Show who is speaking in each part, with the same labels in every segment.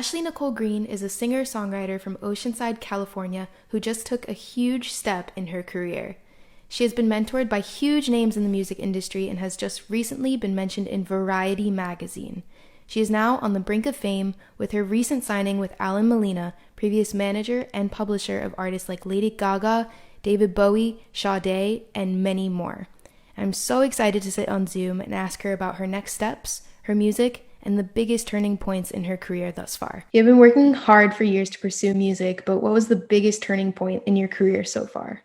Speaker 1: Ashley Nicole Green is a singer-songwriter from Oceanside, California, who just took a huge step in her career. She has been mentored by huge names in the music industry and has just recently been mentioned in Variety magazine. She is now on the brink of fame with her recent signing with Alan Molina, previous manager and publisher of artists like Lady Gaga, David Bowie, Sade, and many more. I'm so excited to sit on Zoom and ask her about her next steps, her music, and the biggest turning points in her career thus far. You've been working hard for years to pursue music, but what was the biggest turning point in your career so far?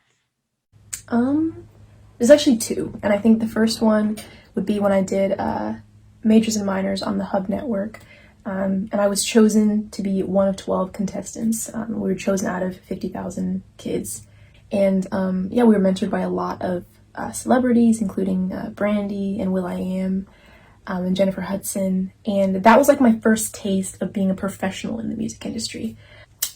Speaker 2: There's actually two, and I think the first one would be when I did Majors and Minors on the Hub Network, and I was chosen to be one of 12 contestants. We were chosen out of 50,000 kids, and we were mentored by a lot of celebrities, including Brandy and will.i.am and Jennifer Hudson, and that was like my first taste of being a professional in the music industry.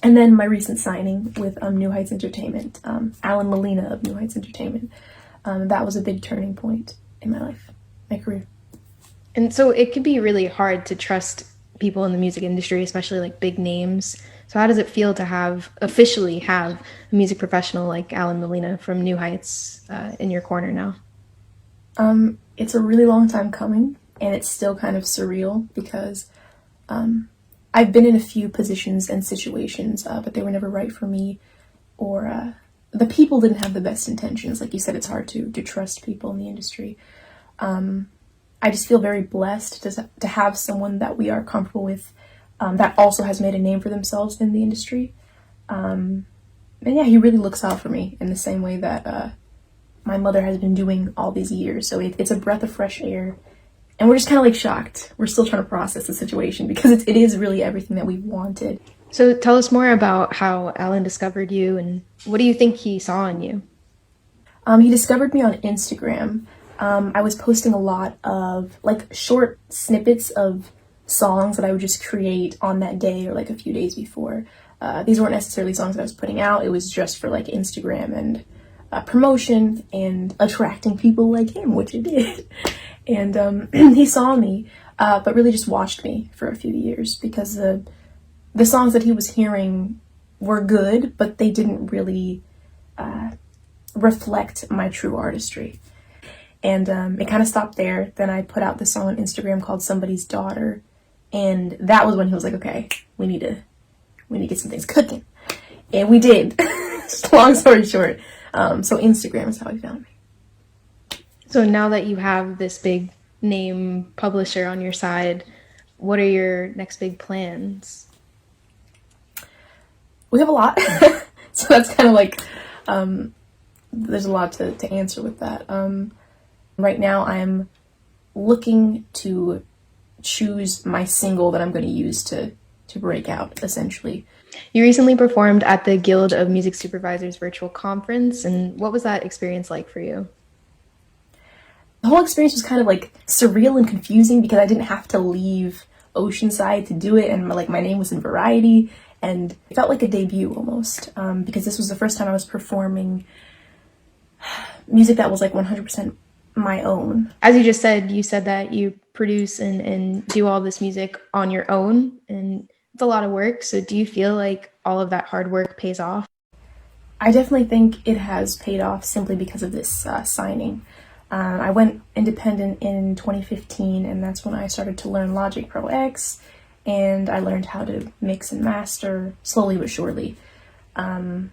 Speaker 2: And then my recent signing with New Heights Entertainment, Alan Molina of New Heights Entertainment, that was a big turning point in my life, my career.
Speaker 1: And so it could be really hard to trust people in the music industry, especially like big names. So how does it feel to officially have a music professional like Alan Molina from New Heights in your corner now?
Speaker 2: It's a really long time coming, and it's still kind of surreal because I've been in a few positions and situations, but they were never right for me, or the people didn't have the best intentions. Like you said, it's hard to trust people in the industry. I just feel very blessed to have someone that we are comfortable with that also has made a name for themselves in the industry. And yeah, he really looks out for me in the same way that my mother has been doing all these years. So it's a breath of fresh air. And we're just kind of like shocked. We're still trying to process the situation because it is really everything that we wanted.
Speaker 1: So tell us more about how Alan discovered you and what do you think he saw in you?
Speaker 2: He discovered me on Instagram. I was posting a lot of like short snippets of songs that I would just create on that day or like a few days before. These weren't necessarily songs that I was putting out. It was just for like Instagram and promotion and attracting people like him, which it did. And he saw me, but really just watched me for a few years because the songs that he was hearing were good, but they didn't really reflect my true artistry. And it kind of stopped there. Then I put out this song on Instagram called Somebody's Daughter, and that was when he was like, okay, we need to get some things cooking. And we did. Long story short. So Instagram is how he found me.
Speaker 1: So now that you have this big name publisher on your side, what are your next big plans?
Speaker 2: We have a lot. So that's kind of like, there's a lot to answer with that. Right now I'm looking to choose my single that I'm going to use to break out, essentially.
Speaker 1: You recently performed at the Guild of Music Supervisors virtual conference, and what was that experience like for you?
Speaker 2: The whole experience was kind of like surreal and confusing because I didn't have to leave Oceanside to do it, and my name was in Variety, and it felt like a debut almost, because this was the first time I was performing music that was like 100% my own.
Speaker 1: As you just said, you said that you produce and do all this music on your own, and it's a lot of work. So do you feel like all of that hard work pays off?
Speaker 2: I definitely think it has paid off simply because of this signing. I went independent in 2015, and that's when I started to learn Logic Pro X, and I learned how to mix and master slowly but surely. And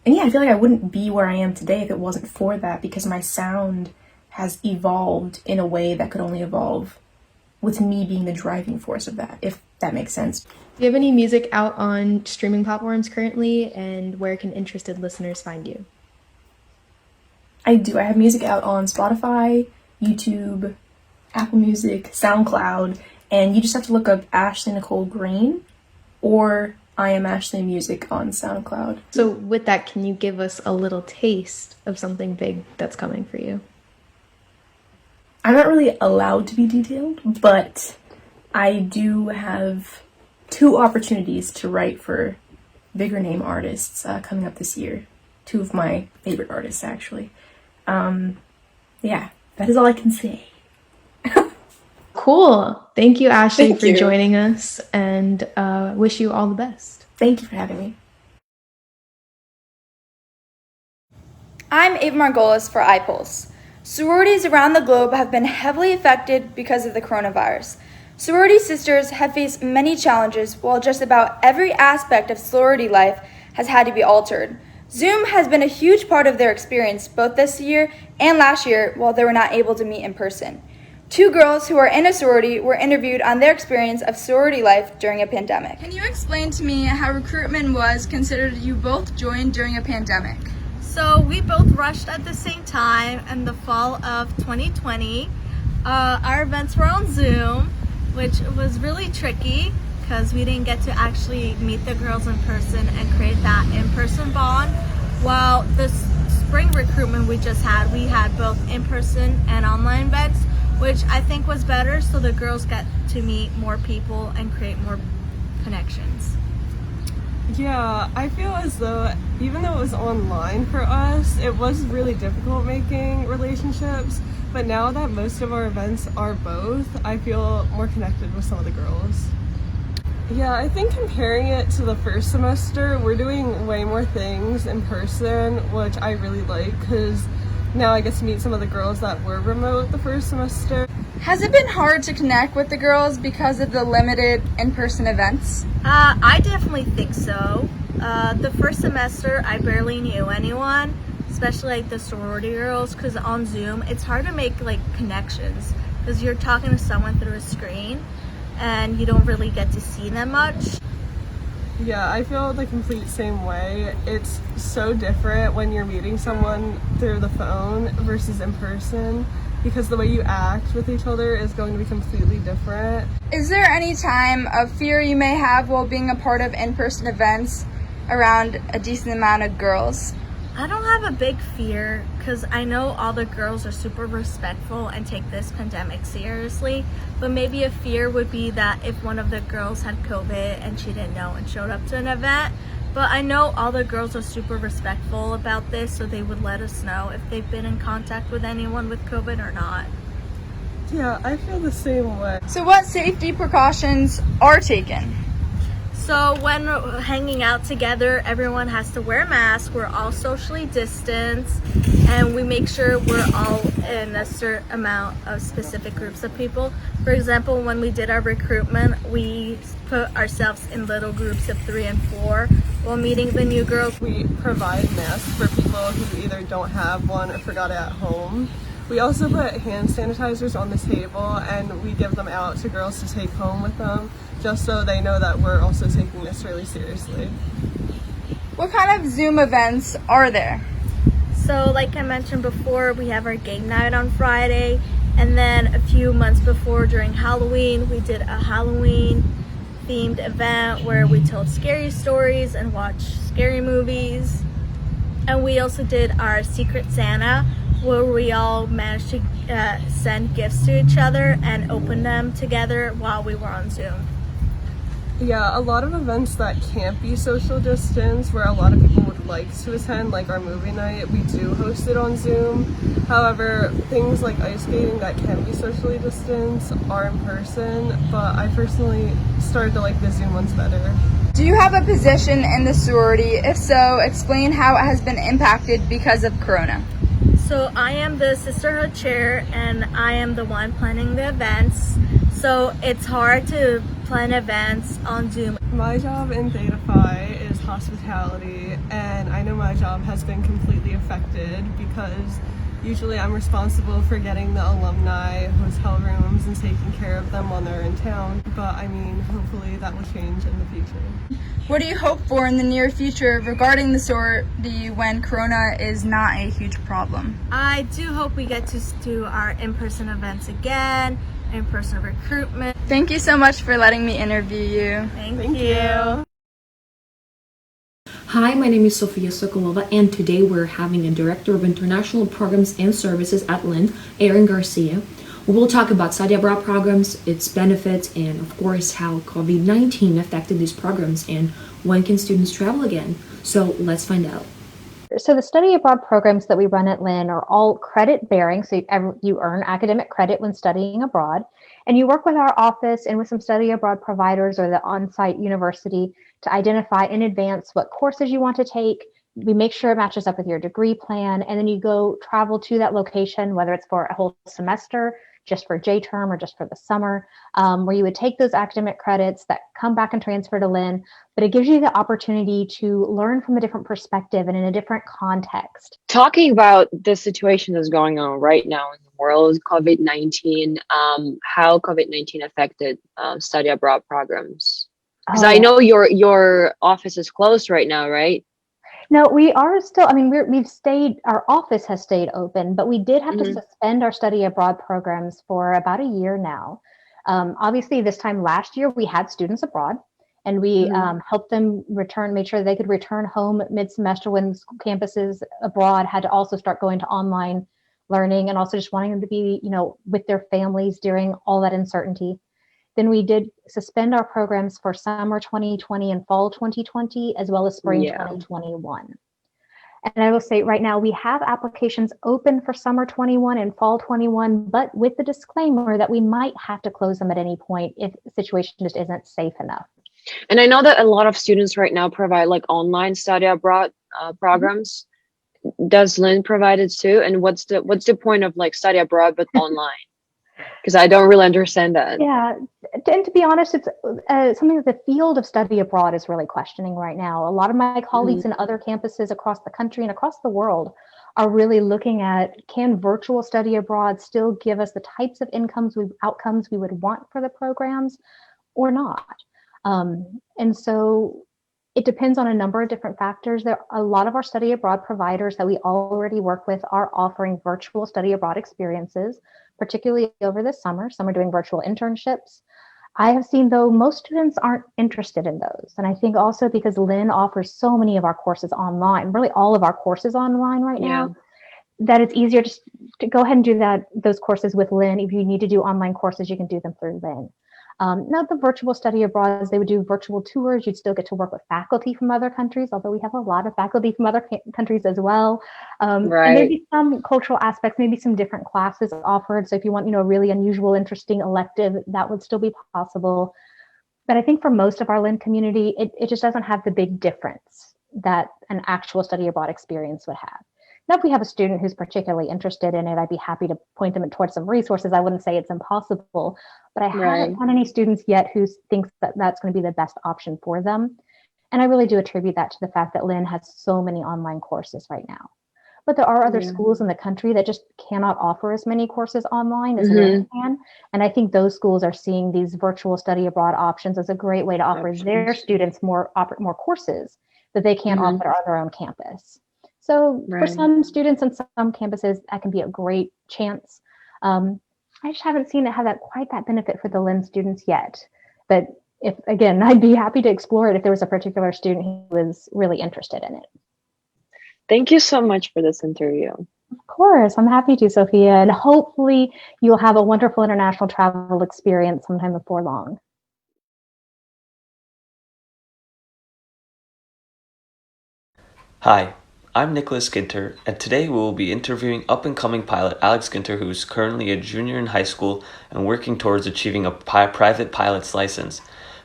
Speaker 2: yeah, I feel like I wouldn't be where I am today if it wasn't for that, because my sound has evolved in a way that could only evolve with me being the driving force of that, if that makes sense.
Speaker 1: Do you have any music out on streaming platforms currently, and where can interested listeners find you?
Speaker 2: I do. I have music out on Spotify, YouTube, Apple Music, SoundCloud, and you just have to look up Ashley Nicole Green or I Am Ashley Music on SoundCloud.
Speaker 1: So with that, can you give us a little taste of something big that's coming for you?
Speaker 2: I'm not really allowed to be detailed, but I do have 2 opportunities to write for bigger name artists coming up this year. 2 of my favorite artists, actually. Yeah, that is all I can say.
Speaker 1: Cool. Thank you, Ashley,
Speaker 2: Thank
Speaker 1: for
Speaker 2: you.
Speaker 1: joining us, and wish you all the best.
Speaker 2: Thank you for having me.
Speaker 3: I'm Ava Margolis for iPulse. Sororities around the globe have been heavily affected because of the coronavirus. Sorority sisters have faced many challenges while just about every aspect of sorority life has had to be altered. Zoom has been a huge part of their experience both this year and last year while they were not able to meet in person. Two girls who are in a sorority were interviewed on their experience of sorority life during a pandemic. Can you explain to me how recruitment was considered you both joined during a pandemic?
Speaker 4: So we both rushed at the same time in the fall of 2020. Our events were on Zoom, which was really tricky because we didn't get to actually meet the girls in person and create that in-person bond. While the spring recruitment we had both in-person and online events, which I think was better, so the girls got to meet more people and create more connections.
Speaker 5: Yeah, I feel as though even though it was online for us, it was really difficult making relationships. But now that most of our events are both, I feel more connected with some of the girls. Yeah, I think comparing it to the first semester, we're doing way more things in person, which I really like because now I get to meet some of the girls that were remote the first semester.
Speaker 3: Has it been hard to connect with the girls because of the limited in-person events?
Speaker 4: I definitely think so. The first semester, I barely knew anyone, especially like the sorority girls, because on Zoom, it's hard to make like connections because you're talking to someone through a screen and you don't really get to see them much.
Speaker 5: Yeah, I feel the complete same way. It's so different when you're meeting someone through the phone versus in person because the way you act with each other is going to be completely different.
Speaker 3: Is there any time of fear you may have while being a part of in-person events around a decent amount of girls?
Speaker 4: I don't have a big fear because I know all the girls are super respectful and take this pandemic seriously, but maybe a fear would be that if one of the girls had COVID and she didn't know and showed up to an event. But I know all the girls are super respectful about this, so they would let us know if they've been in contact with anyone with COVID or not.
Speaker 5: Yeah, I feel the same way.
Speaker 3: So what safety precautions are taken?
Speaker 4: So when we're hanging out together, everyone has to wear masks. We're all socially distanced, and we make sure we're all in a certain amount of specific groups of people. For example, when we did our recruitment, we put ourselves in little groups of 3 and 4 while meeting the new girls.
Speaker 5: We provide masks for people who either don't have one or forgot it at home. We also put hand sanitizers on the table and we give them out to girls to take home with them, just so they know that we're also taking this really seriously.
Speaker 3: What kind of Zoom events are there?
Speaker 4: So like I mentioned before, we have our game night on Friday, and then a few months before during Halloween, we did a Halloween themed event where we told scary stories and watched scary movies. And we also did our Secret Santa, where we all managed to send gifts to each other and open them together while we were on Zoom.
Speaker 5: Yeah, a lot of events that can't be social distance, where a lot of people would like to attend, like our movie night, we do host it on Zoom. However, things like ice skating that can be socially distanced are in person, but I personally started to like the Zoom ones better.
Speaker 3: Do you have a position in the sorority? If so, explain how it has been impacted because of Corona.
Speaker 4: So I am the sisterhood chair and I am the one planning the events. So it's hard to plan events on Zoom.
Speaker 5: My job in Theta Phi is hospitality, and I know my job has been completely affected because usually I'm responsible for getting the alumni hotel rooms and taking care of them while they're in town. But I mean, hopefully that will change in the future.
Speaker 3: What do you hope for in the near future regarding the sorority when Corona is not a huge problem?
Speaker 4: I do hope we get to do our in-person events again, in-person recruitment.
Speaker 3: Thank you so much for letting me interview you.
Speaker 4: Thank you.
Speaker 6: Hi, my name is Sofia Sokolova, and today we're having a Director of International Programs and Services at Lynn, Erin Garcia. We will talk about study abroad programs, its benefits, and of course how COVID-19 affected these programs and when can students travel again. So let's find out.
Speaker 7: So the study abroad programs that we run at Lynn are all credit bearing, so you earn academic credit when studying abroad. And you work with our office and with some study abroad providers or the on-site university to identify in advance what courses you want to take. We make sure it matches up with your degree plan, and then you go travel to that location, whether it's for a whole semester, just for J term, or just for the summer, where you would take those academic credits that come back and transfer to Lynn, but it gives you the opportunity to learn from a different perspective and in a different context.
Speaker 6: Talking about the situation that's going on right now in the world, COVID-19, how COVID-19 affected study abroad programs. Because I know your office is closed right now, right?
Speaker 7: No, we are still, I mean, we've stayed, our office has stayed open, but we did have to suspend our study abroad programs for about a year now. Obviously, this time last year, we had students abroad, and we helped them return, made sure they could return home mid-semester when campuses abroad had to also start going to online learning, and also just wanting them to be, with their families during all that uncertainty. Then we did suspend our programs for summer 2020 and fall 2020, as well as spring 2021. And I will say right now, we have applications open for summer 21 and fall 21, but with the disclaimer that we might have to close them at any point if the situation just isn't safe enough.
Speaker 6: And I know that a lot of students right now provide like online study abroad programs. Does Lynn provide it too? And what's the point of like study abroad but online? Because I don't really understand that.
Speaker 7: Yeah, and to be honest, it's something that the field of study abroad is really questioning right now. A lot of my colleagues in other campuses across the country and across the world are really looking at, can virtual study abroad still give us the types of outcomes we would want for the programs or not? And so it depends on a number of different factors. There are a lot of our study abroad providers that we already work with are offering virtual study abroad experiences, particularly over the summer. Some are doing virtual internships. I have seen, though, most students aren't interested in those. And I think also because Lynn offers so many of our courses online, really all of our courses online right now, that it's easier just to go ahead and do those courses with Lynn. If you need to do online courses, you can do them through Lynn. Now, the virtual study abroad, they would do virtual tours. You'd still get to work with faculty from other countries, although we have a lot of faculty from other countries as well. And maybe some cultural aspects, maybe some different classes offered. So if you want, a really unusual, interesting elective, that would still be possible. But I think for most of our Lynn community, it just doesn't have the big difference that an actual study abroad experience would have. Now, if we have a student who's particularly interested in it, I'd be happy to point them towards some resources. I wouldn't say it's impossible, but I haven't had any students yet who thinks that that's going to be the best option for them. And I really do attribute that to the fact that Lynn has so many online courses right now. But there are other schools in the country that just cannot offer as many courses online as Lynn can. And I think those schools are seeing these virtual study abroad options as a great way to offer their students more courses that they can't offer on their own campus. So for some students and some campuses, that can be a great chance. I just haven't seen it have quite that benefit for the Lynn students yet. But again, I'd be happy to explore it if there was a particular student who was really interested in it.
Speaker 6: Thank you so much for this interview.
Speaker 7: Of course, I'm happy to, Sophia. And hopefully you'll have a wonderful international travel experience sometime before long.
Speaker 8: Hi. I'm Nicholas Ginter, and today we will be interviewing up-and-coming pilot Alex Ginter, who is currently a junior in high school and working towards achieving a private pilot's license,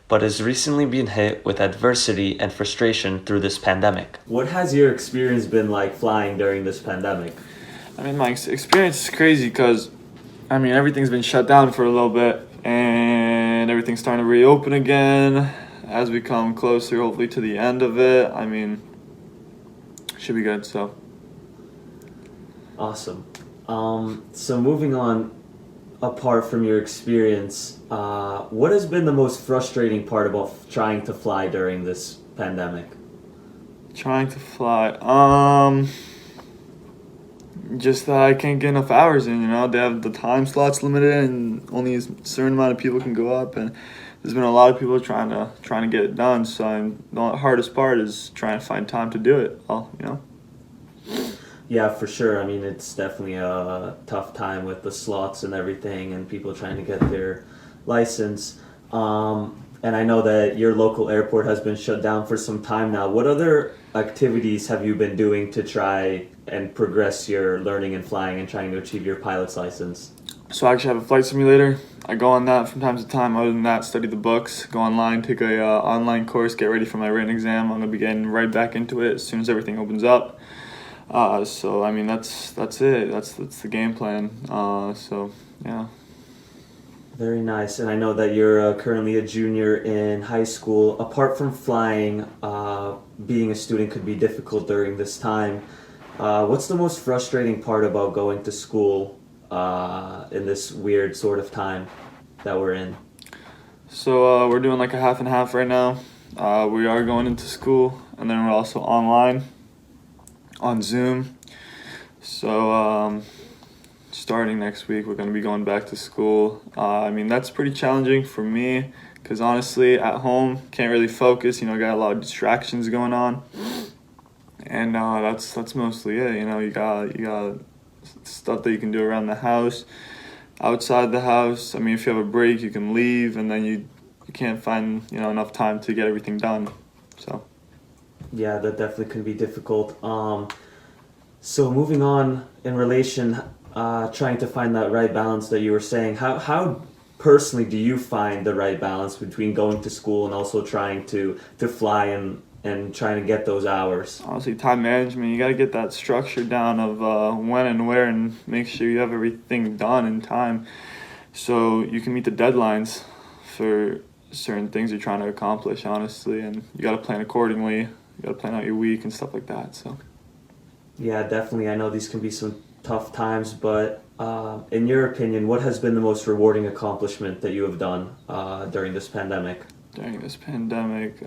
Speaker 8: but has recently been hit with adversity and frustration through this pandemic. What has your experience been like flying during this pandemic?
Speaker 9: I mean, my experience is crazy because, everything's been shut down for a little bit, and everything's starting to reopen again as we come closer, hopefully, to the end of it. Should be good, so.
Speaker 8: Awesome. So moving on, apart from your experience, what has been the most frustrating part about trying to fly during this pandemic?
Speaker 9: Trying to fly. Just that I can't get enough hours in, They have the time slots limited and only a certain amount of people can go up, and there's been a lot of people trying to get it done, so the hardest part is trying to find time to do it all,
Speaker 8: Yeah, for sure. It's definitely a tough time with the slots and everything and people trying to get their license. And I know that your local airport has been shut down for some time now. What other activities have you been doing to try and progress your learning and flying and trying to achieve your pilot's license?
Speaker 9: So I actually have a flight simulator. I go on that from time to time. Other than that, study the books, go online, take a online course, get ready for my written exam. I'm gonna be getting right back into it as soon as everything opens up. So I mean that's it. That's the game plan. So yeah.
Speaker 8: Very nice. And I know that you're currently a junior in high school. Apart from flying, being a student could be difficult during this time. What's the most frustrating part about going to school in this weird sort of time that we're in?
Speaker 9: So we're doing like a half and half right now. We are going into school, and then we're also online on Zoom. So starting next week, we're going to be going back to school. I mean, that's pretty challenging for me because honestly, at home, can't really focus. You know, got a lot of distractions going on, and that's mostly it. You know, you got stuff that you can do around the house, outside the house. I mean, if you have a break, you can leave, and then you can't find enough time to get everything done. So.
Speaker 8: Yeah, that definitely can be difficult. So moving on in relation, trying to find that right balance that you were saying, how personally do you find the right balance between going to school and also trying to fly and trying to get those hours?
Speaker 9: Honestly, time management, you got to get that structure down of when and where and make sure you have everything done in time so you can meet the deadlines for certain things you're trying to accomplish, honestly, and you got to plan accordingly. You got to plan out your week and stuff like that. So.
Speaker 8: Yeah, definitely. I know these can be some tough times, but in your opinion, what has been the most rewarding accomplishment that you have done during this pandemic?
Speaker 9: During this pandemic,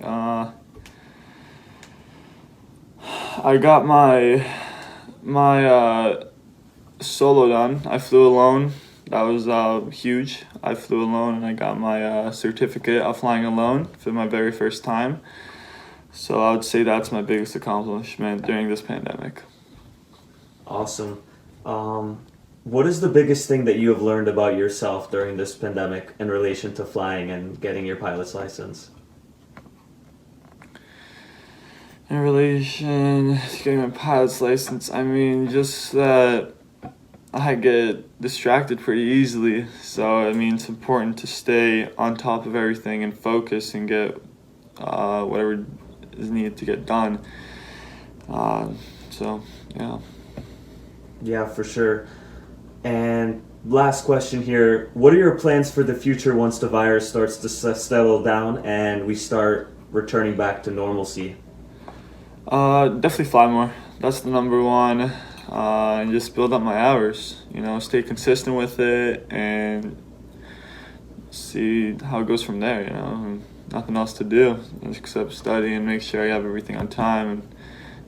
Speaker 9: I got my solo done. I flew alone. That was huge. I flew alone and I got my certificate of flying alone for my very first time. So I would say that's my biggest accomplishment during this pandemic.
Speaker 8: Awesome. What is the biggest thing that you have learned about yourself during this pandemic in relation to flying and getting your pilot's license?
Speaker 9: In relation to getting my pilot's license, I mean, just that I get distracted pretty easily. So, I mean, it's important to stay on top of everything and focus and get whatever is needed to get done. So, yeah.
Speaker 8: Yeah, for sure. And last question here. What are your plans for the future once the virus starts to settle down and we start returning back to normalcy?
Speaker 9: Definitely fly more. That's the number one. And just build up my hours. Stay consistent with it and see how it goes from there. And nothing else to do except study and make sure I have everything on time and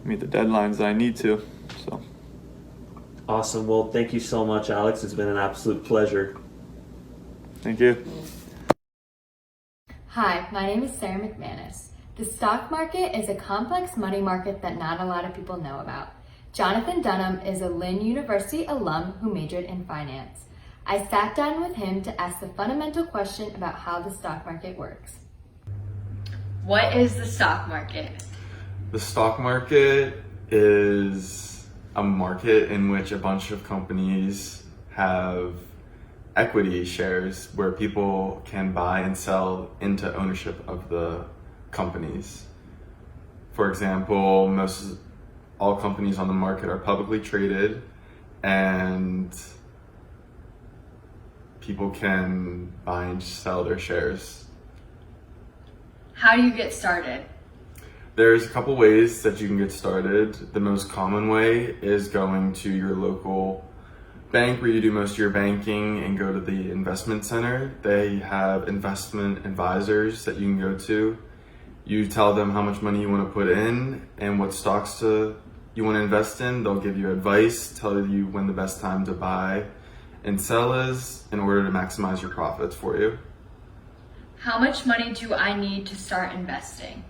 Speaker 9: meet the deadlines that I need to. So.
Speaker 8: Awesome. Well, thank you so much, Alex. It's been an absolute pleasure.
Speaker 9: Thank you.
Speaker 10: Hi, my name is Sarah McManus. The stock market is a complex money market that not a lot of people know about. Jonathan Dunham is a Lynn University alum who majored in finance. I sat down with him to ask the fundamental question about how the stock market works. What is the stock market?
Speaker 11: The stock market is a market in which a bunch of companies have equity shares where people can buy and sell into ownership of the companies. For example, all companies on the market are publicly traded and people can buy and sell their shares.
Speaker 10: How do you get started?
Speaker 11: There's a couple ways that you can get started. The most common way is going to your local bank where you do most of your banking and go to the investment center. They have investment advisors that you can go to. You tell them how much money you want to put in and what stocks you want to invest in. They'll give you advice, tell you when the best time to buy and sell is in order to maximize your profits for you.
Speaker 10: How much money do I need to start investing?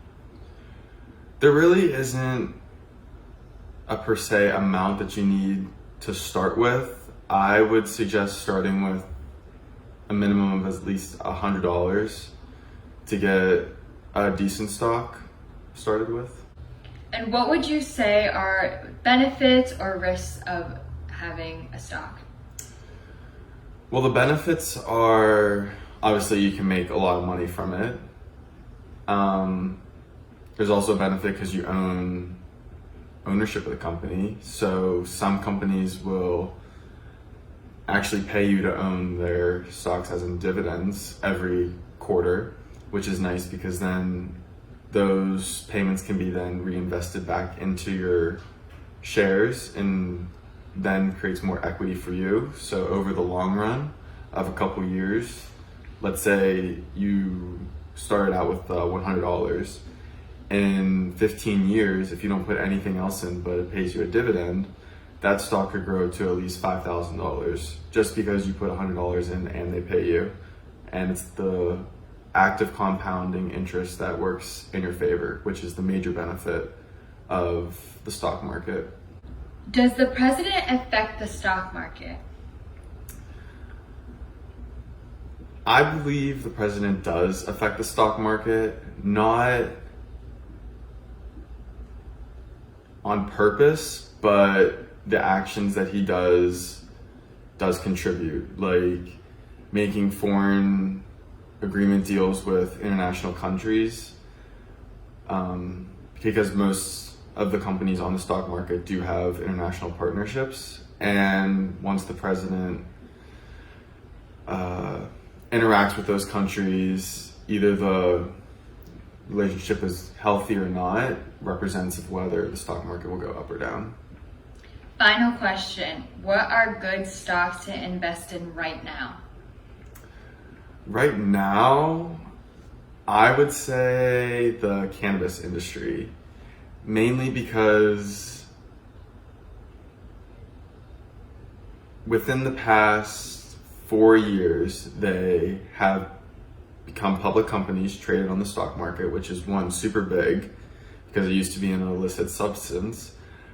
Speaker 11: There really isn't a per se amount that you need to start with. I would suggest starting with a minimum of at least $100 to get a decent stock started with.
Speaker 10: And what would you say are benefits or risks of having a stock?
Speaker 11: Well, the benefits are obviously you can make a lot of money from it. There's also a benefit because you own ownership of the company. So some companies will actually pay you to own their stocks as in dividends every quarter, which is nice because then those payments can be then reinvested back into your shares and then creates more equity for you. So over the long run of a couple years, let's say you started out with $100. In 15 years, if you don't put anything else in but it pays you a dividend, that stock could grow to at least $5,000 just because you put $100 in and they pay you. And it's the active compounding interest that works in your favor, which is the major benefit of the stock market.
Speaker 10: Does the president affect the stock market?
Speaker 11: I believe the president does affect the stock market, not on purpose, but the actions that he does contribute, like making foreign agreement deals with international countries, because most of the companies on the stock market do have international partnerships, and once the president interacts with those countries, either the relationship is healthy or not represents of whether the stock market will go up or down.
Speaker 10: Final question. What are good stocks to invest in right now?
Speaker 11: Right now, I would say the cannabis industry, mainly because within the past 4 years, they have become public companies traded on the stock market, which is one, super big because it used to be an illicit substance,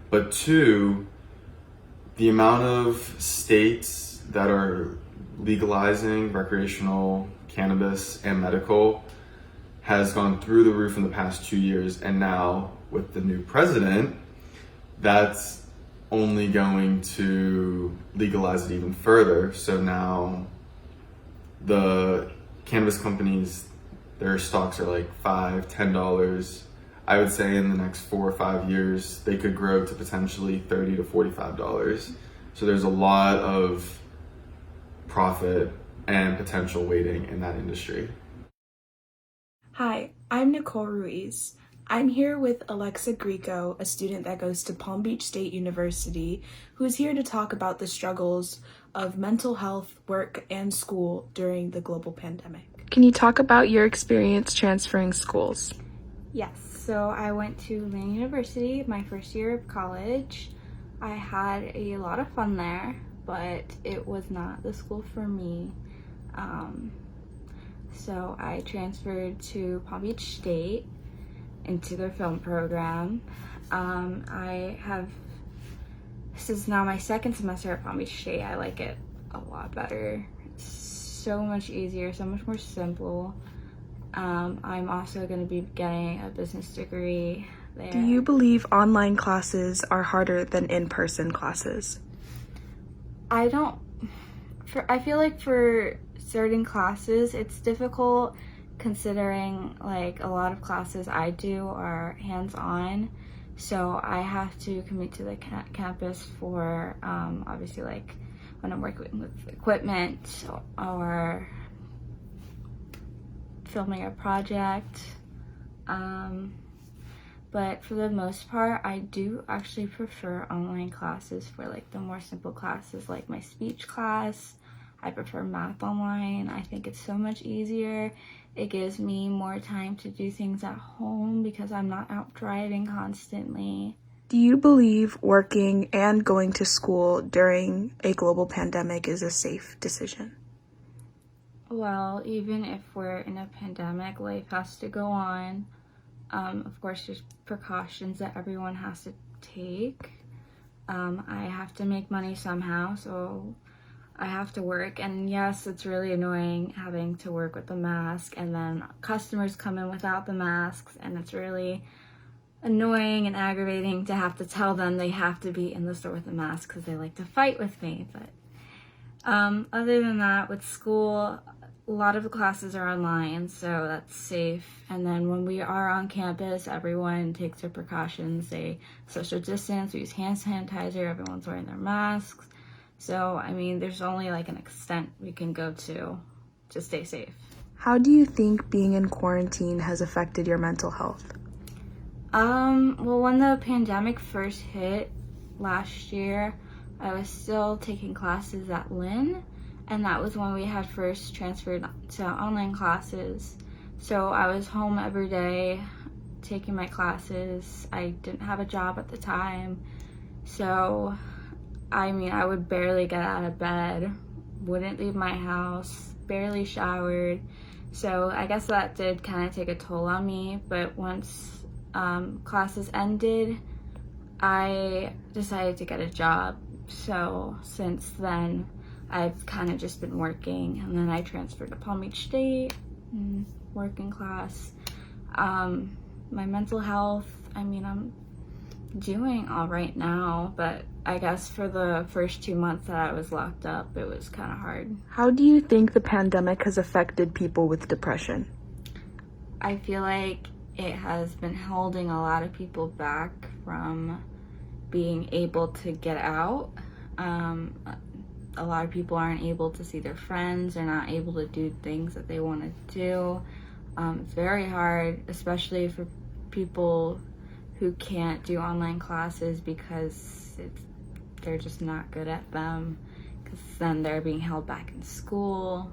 Speaker 11: but two, the amount of states that are legalizing recreational cannabis and medical has gone through the roof in the past 2 years, and now with the new president, that's only going to legalize it even further. So now the cannabis companies, their stocks are like $5-10. I would say in the next 4 or 5 years, they could grow to potentially $30 to $45. So there's a lot of profit and potential waiting in that industry.
Speaker 12: Hi, I'm Nicole Ruiz. I'm here with Alexa Greco, a student that goes to Palm Beach State University, who's here to talk about the struggles of mental health, work, and school during the global pandemic. Can you talk about your experience transferring schools?
Speaker 3: Yes, so I went to Lane University my first year of college. I had a lot of fun there, but it was not the school for me. So I transferred to Palm Beach State into their film program. This is now my second semester at Palm Beach State. I like it a lot better. It's so much easier, so much more simple. I'm also going to be getting a business degree there.
Speaker 12: Do you believe online classes are harder than in-person classes?
Speaker 3: I feel like for certain classes it's difficult, considering like a lot of classes I do are hands-on, so I have to commute to the campus for obviously like when I'm working with equipment or filming a project, but for the most part I do actually prefer online classes for like the more simple classes like my speech class. I prefer math online. I think it's so much easier. It gives me more time to do things at home because I'm not out driving constantly.
Speaker 12: Do you believe working and going to school during a global pandemic is a safe decision?
Speaker 3: Well, even if we're in a pandemic, life has to go on. Of course, there's precautions that everyone has to take. I have to make money somehow, so I have to work, and yes, it's really annoying having to work with the mask, and then customers come in without the masks, and it's really annoying and aggravating to have to tell them they have to be in the store with a mask because they like to fight with me. But
Speaker 13: Other than that, with school, a lot of the classes are online, so that's safe. And then when we are on campus, everyone takes their precautions. They social distance, we use hand sanitizer, everyone's wearing their masks. So, I mean, there's only like an extent we can go to stay safe.
Speaker 12: How do you think being in quarantine has affected your mental health?
Speaker 13: Well, when the pandemic first hit last year, I was still taking classes at Lynn, and that was when we had first transferred to online classes. So I was home every day taking my classes. I didn't have a job at the time, so I mean, I would barely get out of bed, wouldn't leave my house, barely showered. So I guess that did kind of take a toll on me, but once classes ended, I decided to get a job. So since then, I've kind of just been working, and then I transferred to Palm Beach State, working class. My mental health, I mean, I'm doing all right now, but I guess for the first 2 months that I was locked up, it was kind of hard.
Speaker 12: How do you think the pandemic has affected people with depression?
Speaker 13: I feel like it has been holding a lot of people back from being able to get out. A lot of people aren't able to see their friends, they're not able to do things that they want to do. It's very hard, especially for people who can't do online classes because they're just not good at them, because then they're being held back in school.